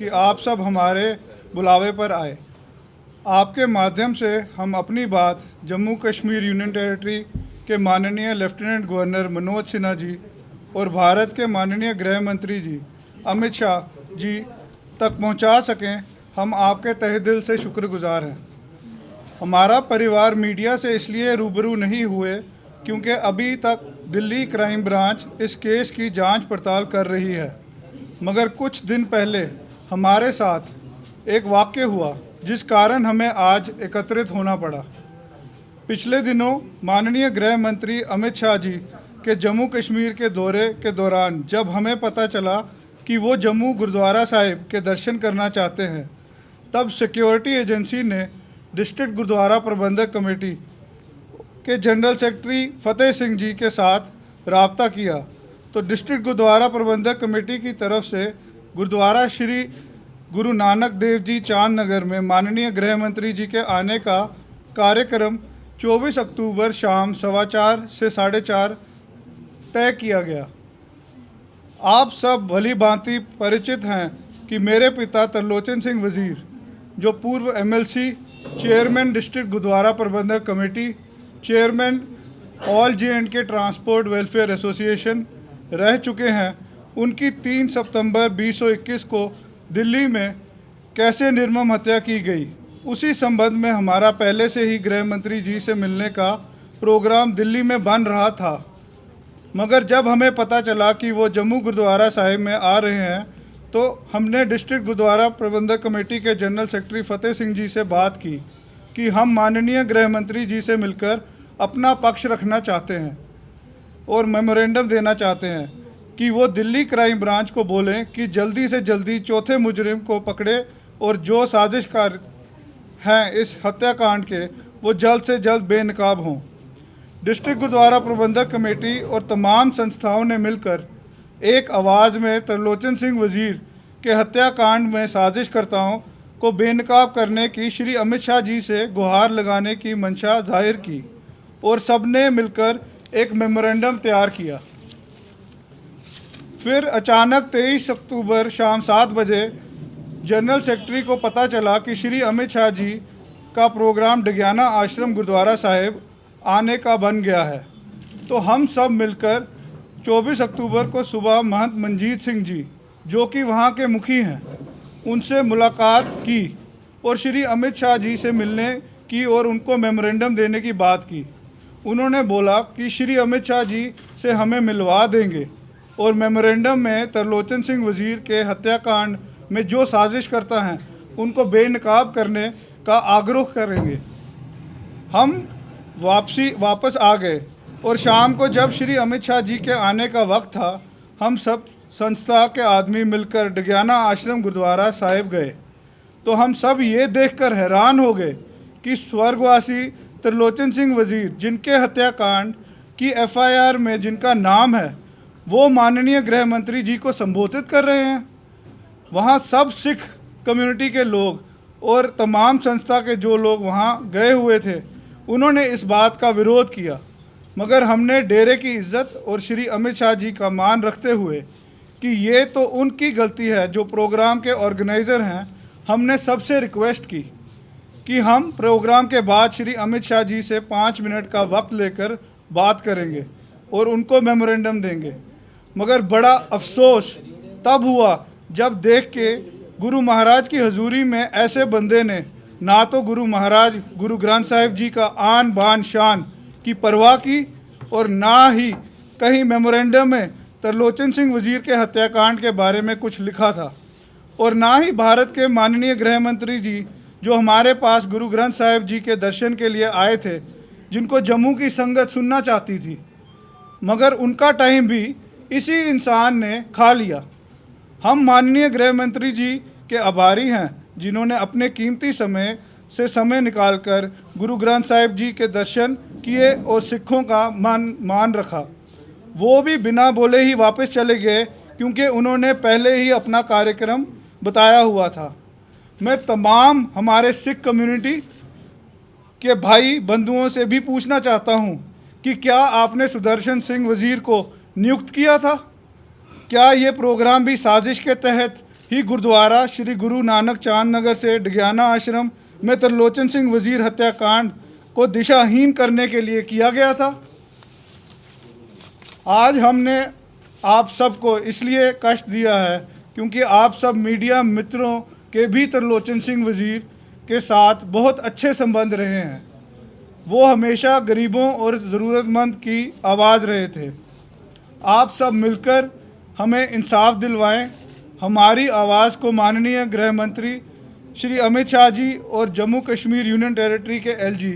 कि आप सब हमारे बुलावे पर आए। आपके माध्यम से हम अपनी बात जम्मू कश्मीर यूनियन टेरिटरी के माननीय लेफ्टिनेंट गवर्नर मनोज सिन्हा जी और भारत के माननीय गृह मंत्री जी अमित शाह जी तक पहुंचा सकें, हम आपके तहे दिल से शुक्रगुजार हैं। हमारा परिवार मीडिया से इसलिए रूबरू नहीं हुए क्योंकि अभी तक दिल्ली क्राइम ब्रांच इस केस की जांच पड़ताल कर रही है, मगर कुछ दिन पहले हमारे साथ एक वाक़या हुआ जिस कारण हमें आज एकत्रित होना पड़ा। पिछले दिनों माननीय गृह मंत्री अमित शाह जी के जम्मू कश्मीर के दौरे के दौरान जब हमें पता चला कि वो जम्मू गुरुद्वारा साहिब के दर्शन करना चाहते हैं, तब सिक्योरिटी एजेंसी ने डिस्ट्रिक्ट गुरुद्वारा प्रबंधक कमेटी के जनरल सेक्रेटरी फतेह सिंह जी के साथ राब्ता किया। तो डिस्ट्रिक्ट गुरुद्वारा प्रबंधक कमेटी की तरफ से गुरुद्वारा श्री गुरु नानक देव जी चांद नगर में माननीय गृह मंत्री जी के आने का कार्यक्रम 24 अक्टूबर शाम 4:15 से 4:30 तय किया गया। आप सब भली भांति परिचित हैं कि मेरे पिता त्रिलोचन सिंह वज़ीर, जो पूर्व एमएलसी, चेयरमैन डिस्ट्रिक्ट गुरुद्वारा प्रबंधक committee, chairman all J&K transport welfare association रह चुके हैं, उनकी 3 सितंबर 2021 को दिल्ली में कैसे निर्मम हत्या की गई, उसी संबंध में हमारा पहले से ही गृह मंत्री जी से मिलने का प्रोग्राम दिल्ली में बन रहा था। मगर जब हमें पता चला कि वो जम्मू गुरुद्वारा साहिब में आ रहे हैं, तो हमने डिस्ट्रिक्ट गुरुद्वारा प्रबंधक कमेटी के जनरल सेक्रेटरी फतेह सिंह जी से बात की कि हम माननीय गृह मंत्री जी से मिलकर अपना पक्ष रखना चाहते हैं और मेमोरेंडम देना चाहते हैं कि वो दिल्ली क्राइम ब्रांच को बोलें कि जल्दी से जल्दी चौथे मुजरिम को पकड़े और जो साजिशकार हैं इस हत्याकांड के, वो जल्द से जल्द बेनकाब हों। डिस्ट्रिक्ट गुरुद्वारा प्रबंधक कमेटी और तमाम संस्थाओं ने मिलकर एक आवाज़ में त्रिलोचन सिंह वज़ीर के हत्याकांड में साजिशकर्ताओं को बेनकाब करने की श्री अमित शाह जी से गुहार लगाने की मंशा जाहिर की और सबने मिलकर एक मेमोरेंडम तैयार किया। फिर अचानक 23 अक्टूबर शाम 7 बजे जनरल सेक्रेटरी को पता चला कि श्री अमित शाह जी का प्रोग्राम डगियाना आश्रम गुरुद्वारा साहिब आने का बन गया है। तो हम सब मिलकर 24 अक्टूबर को सुबह महंत मंजीत सिंह जी, जो कि वहाँ के मुखी हैं, उनसे मुलाकात की और श्री अमित शाह जी से मिलने की और उनको मेमोरेंडम देने की बात की। उन्होंने बोला कि श्री अमित शाह जी से हमें मिलवा देंगे और मेमोरेंडम में त्रिलोचन सिंह वज़ीर के हत्याकांड में जो साजिश करता हैं उनको बेनकाब करने का आग्रह करेंगे। हम वापस आ गए और शाम को जब श्री अमित शाह जी के आने का वक्त था, हम सब संस्था के आदमी मिलकर डगियाना आश्रम गुरुद्वारा साहिब गए। तो हम सब ये देखकर हैरान हो गए कि स्वर्गवासी त्रिलोचन सिंह वज़ीर, जिनके हत्याकांड की FIR में जिनका नाम है, वो माननीय गृह मंत्री जी को संबोधित कर रहे हैं। वहाँ सब सिख कम्युनिटी के लोग और तमाम संस्था के जो लोग वहाँ गए हुए थे, उन्होंने इस बात का विरोध किया। मगर हमने डेरे की इज्जत और श्री अमित शाह जी का मान रखते हुए कि ये तो उनकी गलती है जो प्रोग्राम के ऑर्गेनाइज़र हैं, हमने सबसे रिक्वेस्ट की कि हम प्रोग्राम के बाद श्री अमित शाह जी से 5 मिनट का वक्त लेकर बात करेंगे और उनको मेमोरेंडम देंगे। मगर बड़ा अफसोस तब हुआ जब देख के गुरु महाराज की हजूरी में ऐसे बंदे ने ना तो गुरु महाराज गुरु ग्रंथ साहिब जी का आन बान शान की परवाह की और ना ही कहीं मेमोरेंडम में त्रिलोचन सिंह वज़ीर के हत्याकांड के बारे में कुछ लिखा था, और ना ही भारत के माननीय गृह मंत्री जी जो हमारे पास गुरु ग्रंथ साहिब जी के दर्शन के लिए आए थे, जिनको जम्मू की संगत सुनना चाहती थी, मगर उनका टाइम भी इसी इंसान ने खा लिया। हम माननीय गृह मंत्री जी के आभारी हैं जिन्होंने अपने कीमती समय से समय निकालकर गुरु ग्रंथ साहिब जी के दर्शन किए और सिखों का मान रखा। वो भी बिना बोले ही वापस चले गए क्योंकि उन्होंने पहले ही अपना कार्यक्रम बताया हुआ था। मैं तमाम हमारे सिख कम्युनिटी के भाई बंधुओं से भी पूछना चाहता हूं कि क्या आपने सुदर्शन सिंह वज़ीर को नियुक्त किया था? क्या ये प्रोग्राम भी साजिश के तहत ही गुरुद्वारा श्री गुरु नानक चांद नगर से डगियाना आश्रम में त्रिलोचन सिंह वजीर हत्याकांड को दिशाहीन करने के लिए किया गया था। आज हमने आप सबको इसलिए कष्ट दिया है क्योंकि आप सब मीडिया मित्रों के भी त्रिलोचन सिंह वजीर के साथ बहुत अच्छे संबंध रहे हैं। वो हमेशा गरीबों और ज़रूरतमंद की आवाज़ रहे थे। आप सब मिलकर हमें इंसाफ दिलवाएं। हमारी आवाज़ को माननीय गृह मंत्री श्री अमित शाह जी और जम्मू कश्मीर यूनियन टेरिटरी के एलजी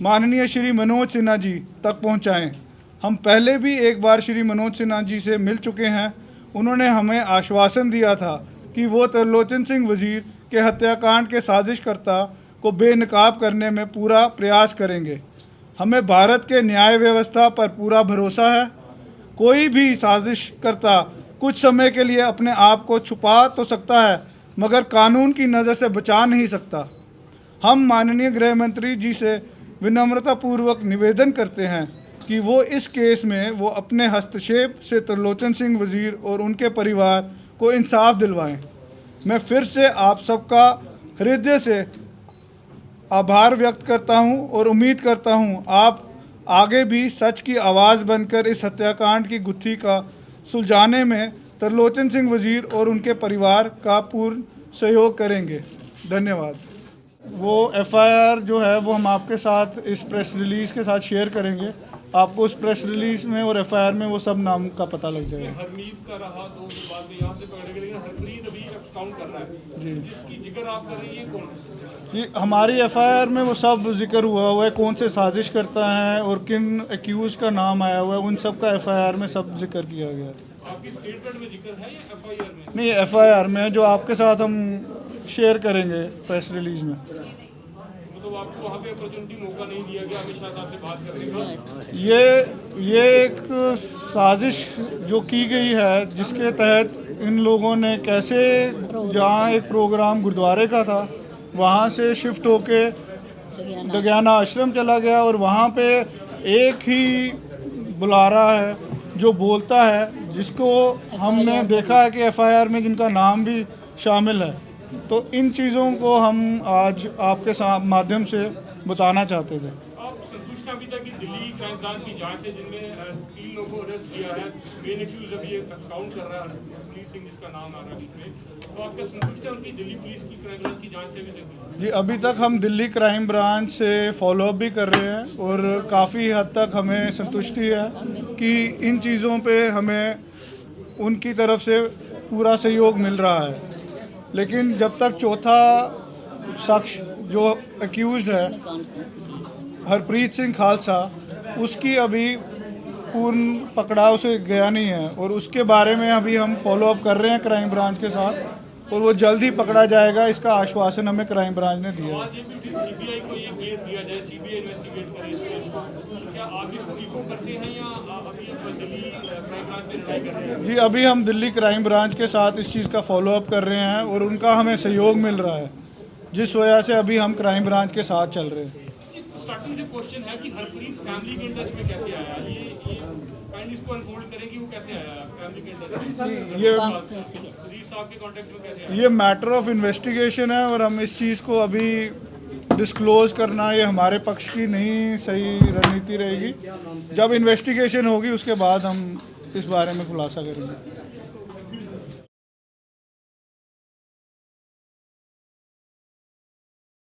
माननीय श्री मनोज सिन्हा जी तक पहुंचाएं। हम पहले भी एक बार श्री मनोज सिन्हा जी से मिल चुके हैं। उन्होंने हमें आश्वासन दिया था कि वो त्रिलोचन सिंह वजीर के हत्याकांड के साजिशकर्ता को बेनकाब करने में पूरा प्रयास करेंगे। हमें भारत के न्याय व्यवस्था पर पूरा भरोसा है। कोई भी साजिशकर्ता कुछ समय के लिए अपने आप को छुपा तो सकता है मगर कानून की नज़र से बचा नहीं सकता। हम माननीय गृह मंत्री जी से विनम्रतापूर्वक निवेदन करते हैं कि वो इस केस में वो अपने हस्तक्षेप से त्रिलोचन सिंह वजीर और उनके परिवार को इंसाफ दिलवाएं। मैं फिर से आप सबका हृदय से आभार व्यक्त करता हूं और उम्मीद करता हूं आप आगे भी सच की आवाज़ बनकर इस हत्याकांड की गुत्थी का सुलझाने में त्रिलोचन सिंह वजीर और उनके परिवार का पूर्ण सहयोग करेंगे। धन्यवाद। वो एफआईआर जो है वो हम आपके साथ इस प्रेस रिलीज़ के साथ शेयर करेंगे। आपको उस प्रेस रिलीज़ में और एफआईआर में वो सब नाम का पता लग जाएगा। हरमीत का रहा तो बाद में यहाँ से पकड़े गए, लेकिन हरप्रीत अभी काउंट कर रहा है जी। जिसकी जिक्र आप कर रही है कौन है? जी, हमारी एफआईआर में वो सब जिक्र हुआ है, कौन से साजिश करता है और किन एक्यूज़ का नाम आया हुआ है, उन सब का एफआईआर में सब जिक्र किया गया है। आपकी स्टेटमेंट में जिक्र है या एफआईआर में? नहीं, एफआईआर में जो आपके साथ हम शेयर करेंगे प्रेस रिलीज़ में। मतलब आपको वहाँ पे अपॉर्चुनिटी मौका नहीं दिया गया अमित शाह साहब से बात करने का? ये एक साजिश जो की गई है जिसके तहत इन लोगों ने कैसे, जहाँ एक प्रोग्राम गुरुद्वारे का था वहाँ से शिफ्ट होके डगियाना आश्रम चला गया और वहाँ पे एक ही बुलारा है जो बोलता है, जिसको हमने देखा है कि एफआईआर में जिनका नाम भी शामिल है। तो इन चीज़ों को हम आज आपके माध्यम से बताना चाहते थे। आप संतुष्ट अभी तक कि दिल्ली क्राइम ब्रांच की जांच है जिनमें 3 लोगों को अरेस्ट किया है, मेन एक्यूज अभी एक काउंट कर रहा है पुलिस सिंह जिसका नाम आ रहा है बीच में, तो आपका संतुष्ट है उनकी दिल्ली पुलिस की क्राइम ब्रांच की जांच से भी? जी, अभी तक हम दिल्ली क्राइम ब्रांच से फॉलोअप भी कर रहे हैं और काफ़ी हद तक हमें संतुष्टि है कि इन चीज़ों पे हमें उनकी तरफ से पूरा सहयोग मिल रहा है। लेकिन जब तक चौथा शख्स जो एक्यूज्ड है हरप्रीत सिंह खालसा, उसकी अभी पूर्ण पकड़ा उसे गया नहीं है और उसके बारे में अभी हम फॉलोअप कर रहे हैं क्राइम ब्रांच के साथ और वो जल्द ही पकड़ा जाएगा, इसका आश्वासन हमें क्राइम ब्रांच ने दिया है। सीबीआई को ये केस दिया जाए, सीबीआई इन्वेस्टिगेट करे इस केस को, तो क्या आप इसको इको करते हैं या अभी दिल्ली क्राइम ब्रांच पे लड़ाई कर रहे हैं? जी, अभी हम दिल्ली क्राइम ब्रांच के साथ इस चीज़ का फॉलोअप कर रहे हैं और उनका हमें सहयोग मिल रहा है, जिस वजह से अभी हम क्राइम ब्रांच के साथ चल रहे हैं। स्टार्टिंग से क्वेश्चन है कि हरप्रीत फैमिली के टच में कैसे आया? ये काइंडली इसको अनफोल्ड करें कि वो कैसे आया फैमिली के टच में? ये वजीर साहब के कांटेक्ट में कैसे आया? ये मैटर ऑफ इन्वेस्टिगेशन है और हम इस चीज़ को अभी डिस्क्लोज करना ये हमारे पक्ष की नहीं सही रणनीति रहेगी। जब इन्वेस्टिगेशन होगी उसके बाद हम इस बारे में खुलासा करेंगे।